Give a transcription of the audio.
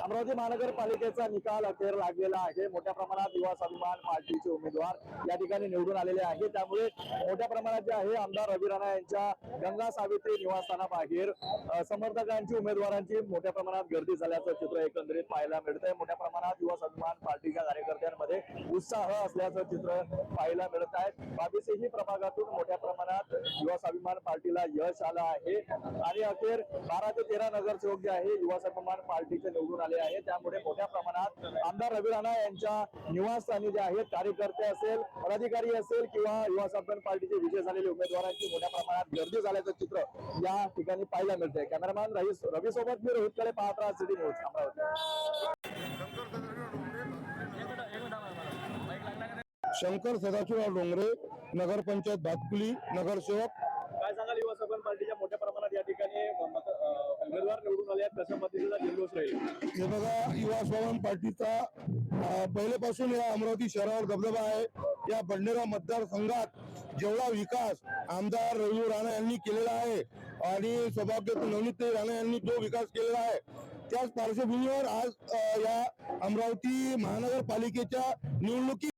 अमरावती महानगरपालिकेचा निकाल अखेर लागलेला आहे। मोठ्या प्रमाणात युवा स्वाभिमान पार्टीचे उमेदवार या ठिकाणी निवडून आलेले आहेत। त्यामुळे मोठ्या प्रमाणात जे आहे आमदार रवी राणा यांच्या गंगा सावित्री निवासस्थानाबाहेर समर्थकांची उमेदवारांची मोठ्या प्रमाणात गर्दी झाल्याचं चित्र एकंदरीत पाहायला मिळतंय। मोठ्या प्रमाणात युवा स्वाभिमान पार्टीच्या कार्यकर्त्यांमध्ये उत्साह असल्याचं चित्र पाहायला मिळत आहे। बावीसही प्रभागातून मोठ्या प्रमाणात युवा स्वाभिमान पार्टीला यश आलं आहे आणि अखेर 12 ते 13 नगरसेवक जे आहे युवा स्वाभिमान पार्टीचे निवडून आले आहे। त्यामुळे मोठ्या प्रमाणात आमदार रवी राणा यांच्या निवासस्थानी जे आहेत कार्यकर्ते असेल, पदाधिकारी असेल किंवा युवा स्वाभिमान पार्टीचे विजय झालेले उमेदवारांची मोठ्या प्रमाणात गर्दी झाल्याचं चित्र या ठिकाणी पाहायला मिळतंय। कॅमेरामॅन रवी सोबत मी रोहित कडे पाहत राहा सिटी न्यूज अमरावती। शंकर सदाशिवराव डोंगरे, नगरपंचायत भातकुली, नगरसेवक। काय सांगाल युवा स्वाभिमान पार्टीच्या मोठ्या प्रमाणात या ठिकाणी उमेदवार निवडून आले आहेत, कशा पद्धतीचा जल्लोष राहील? हे बघा, युवा स्वाभिमान पार्टीचा पहिलेपासून या अमरावती शहरावर दबदबा आहे। या बडनेरा मतदारसंघात जेवढा विकास आमदार रवी राणा यांनी केलेला आहे आणि सौभाग्य नवनीत राणा यांनी जो विकास केलेला आहे, त्याच पार्श्वभूमीवर आज या अमरावती महानगरपालिकेच्या निवडणुकी